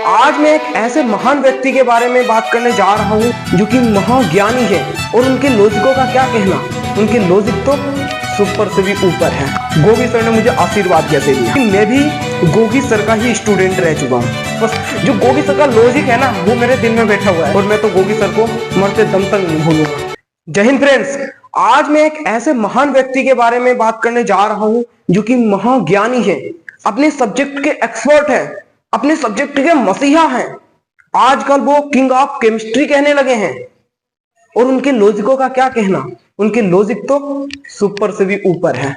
आज मैं एक ऐसे महान व्यक्ति के बारे में बात करने जा रहा हूँ जो कि महाज्ञानी है और उनके लॉजिकों का क्या कहना। उनके लॉजिक तो सुपर से भी ऊपर है। गोगी सर ने मुझे आशीर्वाद कैसे दिया। मैं भी गोगी सर का ही स्टूडेंट रह चुका हूँ। बस जो गोगी सर का लॉजिक है ना वो मेरे दिल में बैठा हुआ है और मैं तो गोगी सर को मरते दम तक नहीं भूलूंगा। जय हिंद फ्रेंड्स, आज मैं एक ऐसे महान व्यक्ति के बारे में बात करने जा रहा हूँ जो कि महाज्ञानी है, अपने सब्जेक्ट के एक्सपर्ट है, अपने सब्जेक्ट के मसीहा हैं। आजकल वो किंग ऑफ केमिस्ट्री कहने लगे हैं और उनके लॉजिकों का क्या कहना। उनके लॉजिक तो सुपर से भी ऊपर है।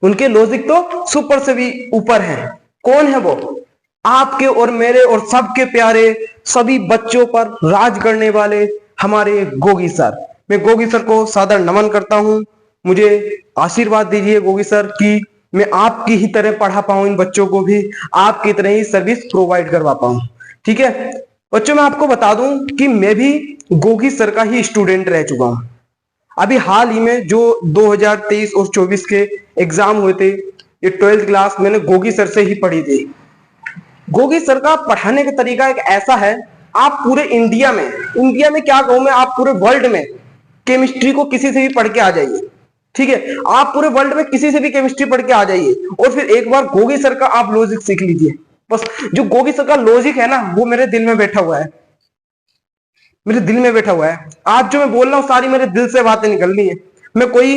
उनके लॉजिक तो सुपर से भी ऊपर है। कौन है वो? आपके और मेरे और सबके प्यारे सभी बच्चों पर राज करने वाले हमारे गोगी सर। मैं गोगी सर को सादर नमन करता हूं। मुझे आशीर्वाद दीजिए गोगी सर कि मैं आपकी ही तरह पढ़ा पाऊं, इन बच्चों को भी आपकी तरह ही सर्विस प्रोवाइड करवा पाऊं। ठीक है बच्चों, मैं आपको बता दूं कि मैं भी गोगी सर का ही स्टूडेंट रह चुका हूं। अभी हाल ही में जो 2023 और 24 के एग्जाम हुए थे, ये 12th क्लास मैंने गोगी सर से ही पढ़ी थी। गोगी सर का पढ़ाने का तरीका एक ऐसा है, आप पूरे इंडिया में क्या कहूं मैं, आप पूरे वर्ल्ड में केमिस्ट्री को किसी से भी पढ़ के आ जाइए। ठीक है, आप पूरे वर्ल्ड में किसी से भी केमिस्ट्री पढ़ के आ जाइए और फिर एक बार गोगी सर का आप लॉजिक सीख लीजिए। बस जो गोगी सर का लॉजिक है ना वो मेरे दिल में बैठा हुआ है, मेरे दिल में बैठा हुआ है। आज जो मैं बोल रहा हूँ सारी मेरे दिल से बातें निकल रही है। मैं कोई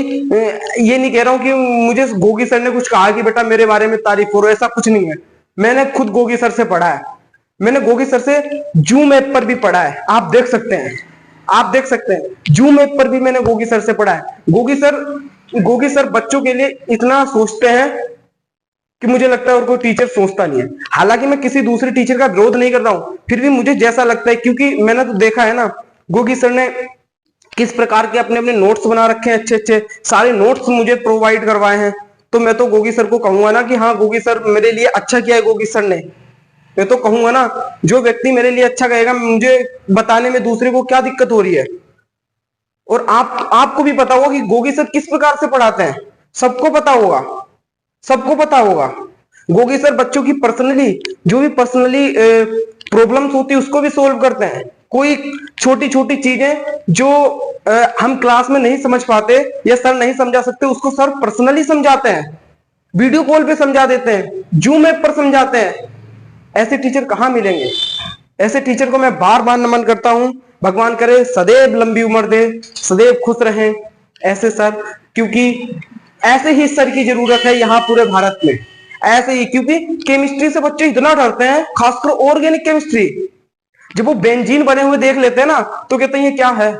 ये नहीं कह रहा हूँ कि मुझे गोगी सर ने कुछ कहा कि बेटा मेरे बारे में तारीफ करो, ऐसा कुछ नहीं है। मैंने खुद गोगी सर से पढ़ा है। मैंने गोगी सर से जूम ऐप पर भी पढ़ा है। आप देख सकते हैं जूम ऐप पर भी मैंने गोगी सर से पढ़ा है। गोगी सर बच्चों के लिए इतना सोचते हैं कि मुझे लगता है और कोई टीचर सोचता नहीं है। हालांकि मैं किसी दूसरे टीचर का विरोध नहीं कर रहा हूं, फिर भी मुझे जैसा लगता है, क्योंकि मैंने तो देखा है ना गोगी सर ने किस प्रकार के अपने अपने नोट्स बना रखे हैं, अच्छे अच्छे सारे नोट्स मुझे प्रोवाइड करवाए हैं। तो मैं तो गोगी सर को कहूंगा ना कि हाँ गोगी सर मेरे लिए अच्छा किया है गोगी सर ने। मैं तो कहूंगा ना, जो व्यक्ति मेरे लिए अच्छा कहेगा मुझे बताने में दूसरे को क्या दिक्कत हो रही है। और आपको भी पता होगा कि गोगी सर किस प्रकार से पढ़ाते हैं, सबको पता होगा। गोगी सर बच्चों की जो भी पर्सनली प्रॉब्लम्स होती है उसको भी सोल्व करते हैं। कोई छोटी छोटी चीजें जो हम क्लास में नहीं समझ पाते या सर नहीं समझा सकते उसको सर पर्सनली समझाते हैं, वीडियो कॉल पे समझा देते हैं, जूम ऐप पर समझाते हैं। ऐसे टीचर कहां मिलेंगे? ऐसे टीचर को मैं बार बार नमन करता हूं। भगवान करे सदैव लंबी उम्र दे, सदैव खुश रहें ऐसे सर, क्योंकि ऐसे ही सर की जरूरत है यहाँ पूरे भारत में। ऐसे ही, क्योंकि केमिस्ट्री से बच्चे इतना डरते हैं, खासकर ऑर्गेनिक केमिस्ट्री। जब वो बेंजीन बने हुए देख लेते हैं ना तो कहते हैं ये क्या है,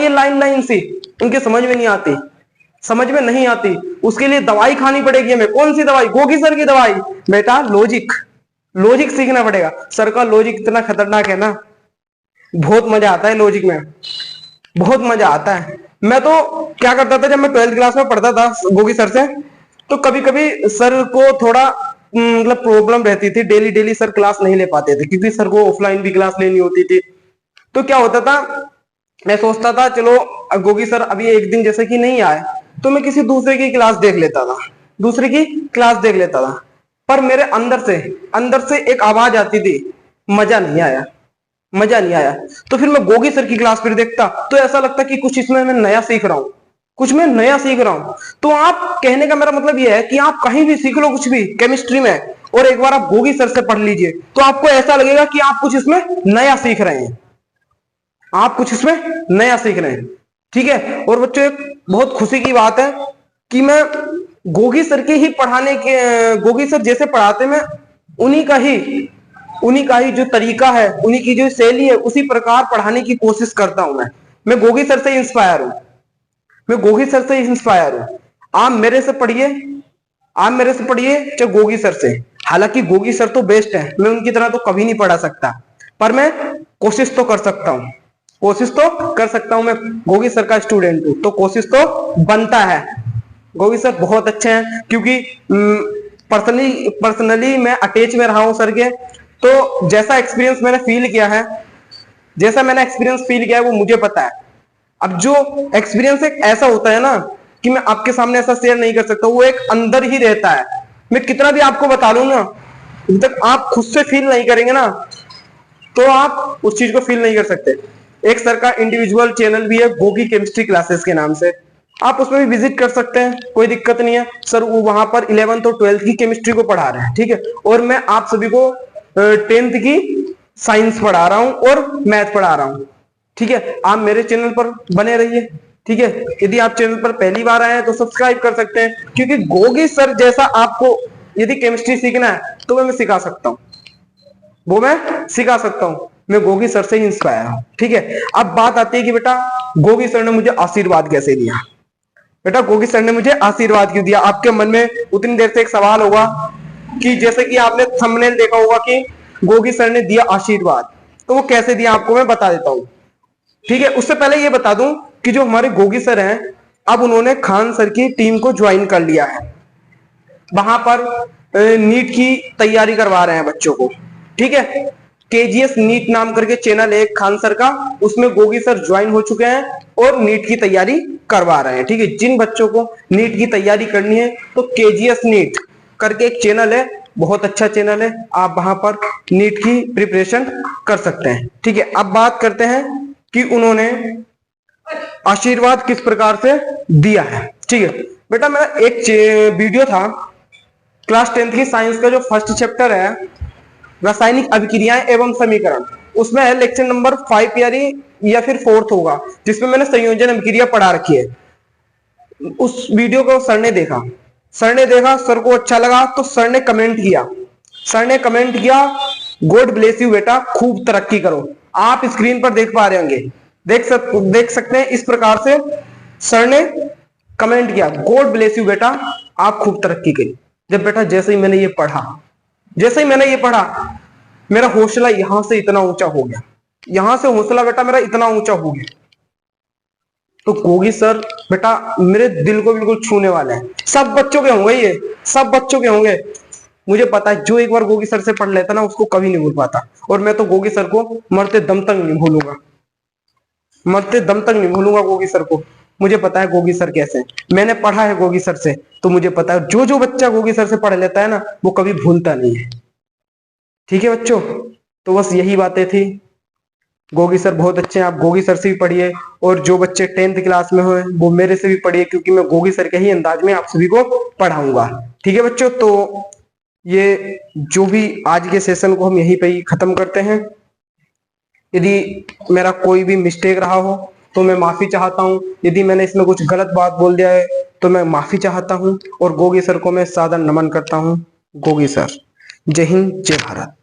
ये लाइन सी। उनके समझ में नहीं आती। उसके लिए दवाई खानी पड़ेगी हमें। कौन सी दवाई? गोगी सर की दवाई। बेटा लॉजिक सीखना पड़ेगा। सर का लॉजिक इतना खतरनाक है ना, बहुत मजा आता है लॉजिक में, बहुत मजा आता है। मैं तो क्या करता था, जब मैं 12th क्लास में पढ़ता था गोगी सर से, तो कभी कभी सर को थोड़ा मतलब प्रॉब्लम रहती थी। डेली सर क्लास नहीं ले पाते थे क्योंकि सर को ऑफलाइन भी क्लास लेनी होती थी। तो क्या होता था, मैं सोचता था चलो गोगी सर अभी एक दिन जैसे कि नहीं आए तो मैं किसी दूसरे की क्लास देख लेता था। पर मेरे अंदर से एक आवाज आती थी, मजा नहीं आया। तो फिर मैं गोगी सर की क्लास फिर देखता तो ऐसा लगता कि कुछ इसमें मैं नया सीख रहा हूं। तो आप कहने का मेरा मतलब यह है कि आप कहीं भी सीख लो कुछ भी केमिस्ट्री में, और एक बार आप गोगी सर से पढ़ लीजिए तो आपको ऐसा लगेगा कि आप कुछ इसमें नया सीख रहे हैं। ठीक है, और बच्चों एक बहुत खुशी की बात है कि मैं गोगी सर जैसे पढ़ाते, मैं उन्हीं का ही जो तरीका है, उन्हीं की जो शैली है, उसी प्रकार पढ़ाने की कोशिश करता हूं। मैं गोगी सर से इंस्पायर हूं। आप मेरे से पढ़िए चाहे गोगी सर से। हालांकि गोगी सर तो बेस्ट है, मैं उनकी तरह तो कभी नहीं पढ़ा सकता, पर मैं कोशिश तो कर सकता हूं। मैं गोगी सर का स्टूडेंट हूं तो कोशिश तो बनता है। गोगी सर बहुत अच्छे हैं, क्योंकि पर्सनली मैं अटैच में रहा हूं सर के। तो जैसा मैंने एक्सपीरियंस फील किया है वो मुझे पता है। अब जो एक्सपीरियंस एक ऐसा होता है ना कि मैं आपके सामने ऐसा शेयर नहीं कर सकता, वो एक अंदर ही रहता है। मैं कितना भी आपको बता लूं ना जब तक आप खुद से फील नहीं करेंगे ना, तो आप उस चीज को फील नहीं कर सकते। एक सर का इंडिविजुअल चैनल भी है, गोगी केमिस्ट्री क्लासेस के नाम से, आप उसमें भी विजिट कर सकते हैं, कोई दिक्कत नहीं है। सर वो वहां पर 11th और 12th की केमिस्ट्री को पढ़ा रहे हैं, ठीक है, और मैं आप सभी को 10th की साइंस पढ़ा रहा हूं और मैथ पढ़ा रहा हूं, ठीक है। आप मेरे चैनल पर बने रहिए, ठीक है। यदि आप चैनल पर पहली बार आए हैं तो सब्सक्राइब कर सकते हैं, क्योंकि गोगी सर जैसा आपको यदि केमिस्ट्री सीखना है तो मैं सिखा सकता हूं, वो मैं सिखा सकता हूं। मैं गोगी सर से ही इंस्पायर हूं, ठीक है। अब बात आती है कि बेटा गोगी सर ने मुझे आशीर्वाद कैसे दिया। बेटा गोगी सर ने मुझे आशीर्वाद क्यों दिया, आपके मन में उतनी देर से एक सवाल होगा कि जैसे कि आपने थंबनेल देखा होगा कि गोगी सर ने दिया आशीर्वाद, तो वो कैसे दिया आपको मैं बता देता हूं, ठीक है। उससे पहले ये बता दूं कि जो हमारे गोगी सर हैं, अब उन्होंने खान सर की टीम को ज्वाइन कर लिया है, वहां पर नीट की तैयारी करवा रहे हैं बच्चों को, ठीक है। केजीएस नीट नाम करके चैनल है खान सर का, उसमें गोगी सर ज्वाइन हो चुके हैं और नीट की तैयारी करवा रहे हैं, ठीक है। जिन बच्चों को नीट की तैयारी करनी है तो केजीएस नीट करके एक चैनल है, बहुत अच्छा चैनल है, आप वहां पर नीट की प्रिपरेशन कर सकते हैं, ठीक है। अब बात करते हैं कि उन्होंने आशीर्वाद किस प्रकार से दिया है, ठीक है। बेटा मेरा एक वीडियो था क्लास 10th की साइंस का, जो फर्स्ट चैप्टर है रासायनिक अभिक्रियाएं एवं समीकरण, उसमें है लेक्चर नंबर 5 या फिर 4th होगा, जिसमें मैंने संयोजन अभिक्रिया पढ़ा रखी है। उस वीडियो को सर ने देखा, सर को अच्छा लगा तो सर ने कमेंट किया, गॉड ब्लेस यू बेटा, खूब तरक्की करो। आप स्क्रीन पर देख पा रहे होंगे, देख सकते हैं, इस प्रकार से सर ने कमेंट किया, गॉड ब्लेस यू बेटा, आप खूब तरक्की करिए। जब बेटा जैसे ही मैंने ये पढ़ा, मेरा हौसला यहां से इतना ऊंचा हो गया, यहां से हौसला बेटा मेरा इतना ऊंचा हो गया। तो गोगी सर बेटा मेरे दिल को बिल्कुल छूने वाले हैं। सब बच्चों के होंगे, ये सब बच्चों के होंगे, मुझे पता है। जो एक बार गोगी सर से पढ़ लेता ना, उसको कभी नहीं भूल पाता। और मैं तो गोगी सर को मरते दम तक नहीं भूलूंगा, गोगी सर को। मुझे पता है गोगी सर कैसे हैं, मैंने पढ़ा है गोगी सर से, तो मुझे पता है जो जो बच्चा गोगी सर से पढ़ लेता है ना, वो कभी भूलता नहीं है, ठीक है बच्चों। तो बस यही बातें थी। गोगी सर बहुत अच्छे हैं, आप गोगी सर से भी पढ़िए, और जो बच्चे 10th क्लास में हो वो मेरे से भी पढ़िए, क्योंकि मैं गोगी सर के ही अंदाज में आप सभी को पढ़ाऊंगा, ठीक है बच्चों। तो ये जो भी आज के सेशन को हम यहीं पे ही खत्म करते हैं। यदि मेरा कोई भी मिस्टेक रहा हो तो मैं माफी चाहता हूं, यदि मैंने इसमें कुछ गलत बात बोल दिया है तो मैं माफी चाहता हूं, और गोगी सर को मैं सादर नमन करता हूं। गोगी सर, जय हिंद, जय भारत।